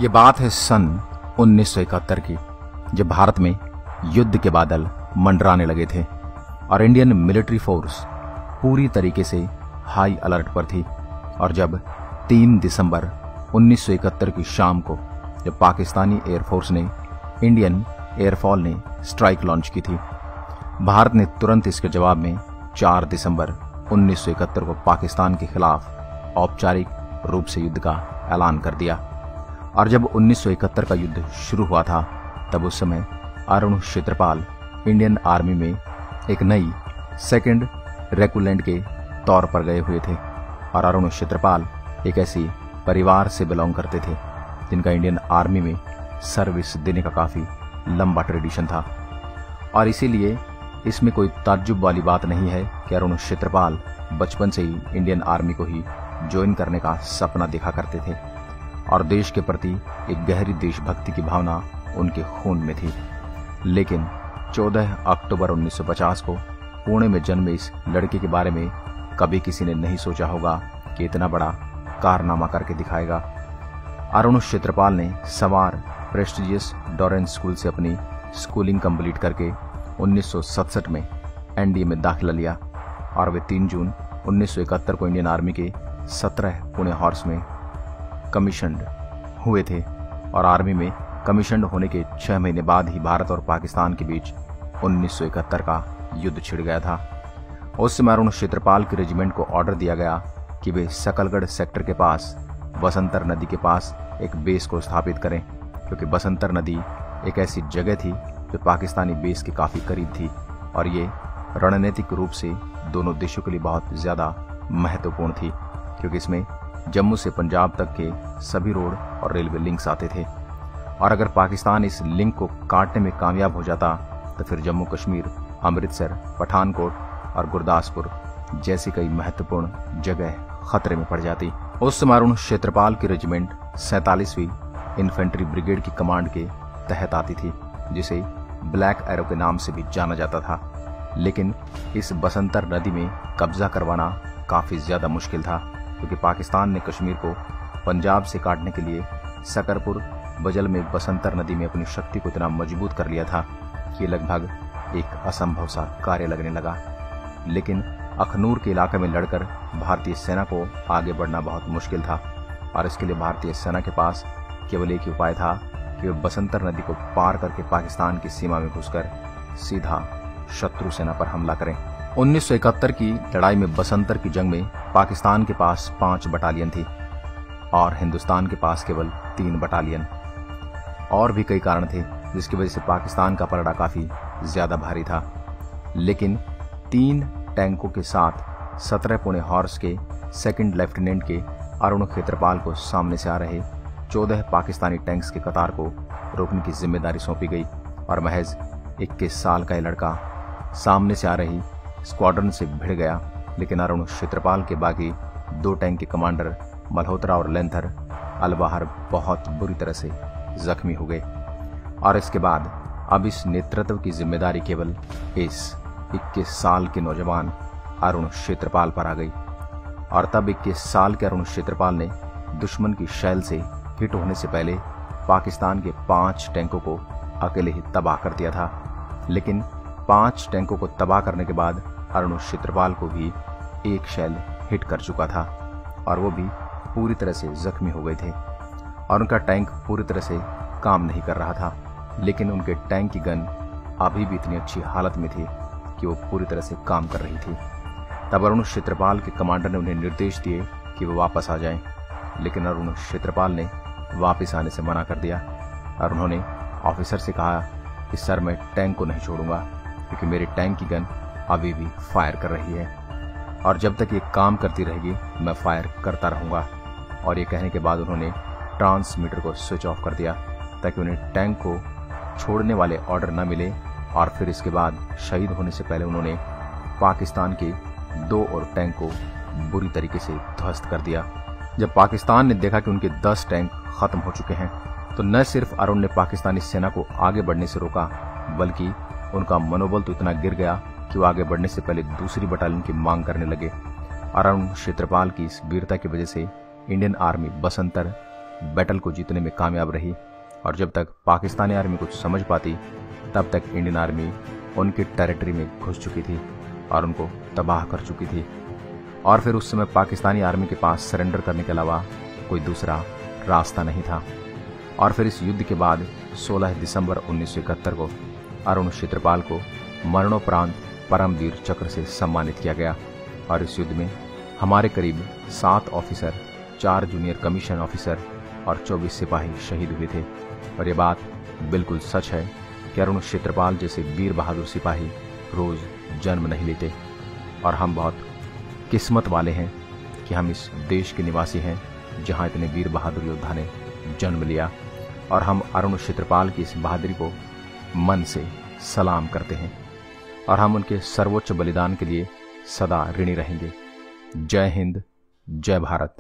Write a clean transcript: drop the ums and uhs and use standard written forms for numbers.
ये बात है सन 1971 की, जब भारत में युद्ध के बादल मंडराने लगे थे और इंडियन मिलिट्री फोर्स पूरी तरीके से हाई अलर्ट पर थी। और जब 3 दिसंबर 1971 की शाम को जब पाकिस्तानी एयरफोर्स ने इंडियन एयरफॉल ने स्ट्राइक लॉन्च की थी, भारत ने तुरंत इसके जवाब में 4 दिसंबर 1971 को पाकिस्तान के खिलाफ औपचारिक रूप से युद्ध का ऐलान कर दिया। और जब 1971 का युद्ध शुरू हुआ था, तब उस समय अरुण क्षेत्रपाल इंडियन आर्मी में एक नई सेकंड रेकुलेंट के तौर पर गए हुए थे। और अरुण क्षेत्रपाल एक ऐसी परिवार से बिलोंग करते थे जिनका इंडियन आर्मी में सर्विस देने का काफी लंबा ट्रेडिशन था। और इसीलिए इसमें कोई ताज्जुब वाली बात नहीं है कि अरुण क्षेत्रपाल बचपन से ही इंडियन आर्मी को ही ज्वाइन करने का सपना देखा करते थे और देश के प्रति एक गहरी देशभक्ति की भावना उनके खून में थी। लेकिन 14 अक्टूबर 1950 को पुणे में जन्मे इस लड़के के बारे में कभी किसी ने नहीं सोचा होगा कि इतना बड़ा कारनामा करके दिखाएगा। अरुण क्षेत्रपाल ने सवार प्रेस्टिजियस डॉरेंस स्कूल से अपनी स्कूलिंग कंप्लीट करके 1967 में एनडीए में दाखिला लिया और वे 3 जून 1971 को इंडियन आर्मी के 17 पुणे हॉर्स में कमीशन्ड हुए थे। और आर्मी में कमीशन्ड होने के 6 महीने बाद ही भारत और पाकिस्तान के बीच 1971 का युद्ध छिड़ गया था। उस समय अरुण क्षेत्रपाल के रेजिमेंट को ऑर्डर दिया गया कि वे सकलगढ़ सेक्टर के पास बसंतर नदी के पास एक बेस को स्थापित करें, क्योंकि बसंतर नदी एक ऐसी जगह थी जो पाकिस्तानी बेस के काफी करीब थी और ये रणनीतिक रूप से दोनों देशों के लिए बहुत ज्यादा महत्वपूर्ण थी, क्योंकि इसमें जम्मू से पंजाब तक के सभी रोड और रेलवे लिंक्स आते थे। और अगर पाकिस्तान इस लिंक को काटने में कामयाब हो जाता तो फिर जम्मू कश्मीर, अमृतसर, पठानकोट और गुरदासपुर जैसी कई महत्वपूर्ण जगह खतरे में पड़ जाती। उस समय अरुण क्षेत्रपाल की रेजिमेंट 47वीं इन्फेंट्री ब्रिगेड की कमांड के तहत आती थी, जिसे ब्लैक एरो के नाम से भी जाना जाता था। लेकिन इस बसंतर नदी में कब्जा करवाना काफी ज्यादा मुश्किल था, क्योंकि पाकिस्तान ने कश्मीर को पंजाब से काटने के लिए सकरपुर बजल में बसंतर नदी में अपनी शक्ति को इतना मजबूत कर लिया था कि लगभग एक असंभव सा कार्य लगने लगा। लेकिन अखनूर के इलाके में लड़कर भारतीय सेना को आगे बढ़ना बहुत मुश्किल था और इसके लिए भारतीय सेना के पास केवल एक ही उपाय था कि वे बसंतर नदी को पार करके पाकिस्तान की सीमा में घुसकर सीधा शत्रु सेना पर हमला करें। 1971 की लड़ाई में बसंतर की जंग में पाकिस्तान के पास 5 बटालियन थी और हिंदुस्तान के पास केवल 3 बटालियन। और भी कई कारण थे जिसकी वजह से पाकिस्तान का पलड़ा काफी ज्यादा भारी था। लेकिन 3 टैंकों के साथ 17 पुणे हॉर्स के सेकंड लेफ्टिनेंट के अरुण क्षेत्रपाल को सामने से आ रहे 14 पाकिस्तानी टैंक्स के कतार को रोकने की जिम्मेदारी सौंपी गई और महज 21 साल का यह लड़का सामने से आ रही स्क्वाड्रन से भिड़ गया। लेकिन अरुण क्षेत्रपाल के बाकी 2 टैंक के कमांडर मल्होत्रा और लेंथर अलबाहर बहुत बुरी तरह से जख्मी हो गए। और इसके बाद अब इस नेतृत्व की जिम्मेदारी केवल इस 21 साल के नौजवान अरुण क्षेत्रपाल पर आ गई। और तब 21 साल के अरुण क्षेत्रपाल ने दुश्मन की शैल से हिट होने से पहले पाकिस्तान के 5 टैंकों को अकेले ही तबाह कर दिया था। लेकिन 5 टैंकों को तबाह करने के बाद अरुण क्षेत्रपाल को भी एक शैल हिट कर चुका था और वो भी पूरी तरह से जख्मी हो गए थे और उनका टैंक पूरी तरह से काम नहीं कर रहा था। लेकिन उनके टैंक की गन अभी भी इतनी अच्छी हालत में थी कि वो पूरी तरह से काम कर रही थी। तब अरुण क्षेत्रपाल के कमांडर ने उन्हें निर्देश दिए कि वो वापस आ जाएं, लेकिन अरुण क्षेत्रपाल ने वापस आने से मना कर दिया और उन्होंने ऑफिसर से कहा कि सर, मैं टैंक को नहीं छोड़ूंगा क्योंकि मेरे टैंक की गन अभी भी फायर कर रही है और जब तक ये काम करती रहेगी मैं फायर करता रहूंगा। और ये कहने के बाद उन्होंने ट्रांसमीटर को स्विच ऑफ कर दिया ताकि उन्हें टैंक को छोड़ने वाले ऑर्डर न मिले। और फिर इसके बाद शहीद होने से पहले उन्होंने पाकिस्तान के 2 और टैंक को बुरी तरीके से ध्वस्त कर दिया। जब पाकिस्तान ने देखा कि उनके 10 टैंक खत्म हो चुके हैं तो न सिर्फ अरुण ने पाकिस्तानी सेना को आगे बढ़ने से रोका, बल्कि उनका मनोबल तो इतना गिर गया कि वो आगे बढ़ने से पहले दूसरी बटालियन की मांग करने लगे। अरुण क्षेत्रपाल की इस वीरता की वजह से इंडियन आर्मी बसंतर बैटल को जीतने में कामयाब रही, और जब तक पाकिस्तानी आर्मी कुछ समझ पाती तब तक इंडियन आर्मी उनकी टेरिटरी में घुस चुकी थी और उनको तबाह कर चुकी थी। और फिर उस समय पाकिस्तानी आर्मी के पास सरेंडर करने के अलावा कोई दूसरा रास्ता नहीं था। और फिर इस युद्ध के बाद 16 दिसंबर 1971 को अरुण क्षेत्रपाल को मरणोपरांत परमवीर चक्र से सम्मानित किया गया। और इस युद्ध में हमारे करीब 7 ऑफिसर, 4 जूनियर कमीशन ऑफिसर और 24 सिपाही शहीद हुए थे। और ये बात बिल्कुल सच है कि अरुण क्षेत्रपाल जैसे वीर बहादुर सिपाही रोज जन्म नहीं लेते, और हम बहुत किस्मत वाले हैं कि हम इस देश के निवासी हैं जहां इतने वीर बहादुर योद्धा ने जन्म लिया। और हम अरुण क्षेत्रपाल की इस बहादुरी को मन से सलाम करते हैं और हम उनके सर्वोच्च बलिदान के लिए सदा ऋणी रहेंगे। जय हिंद, जय भारत।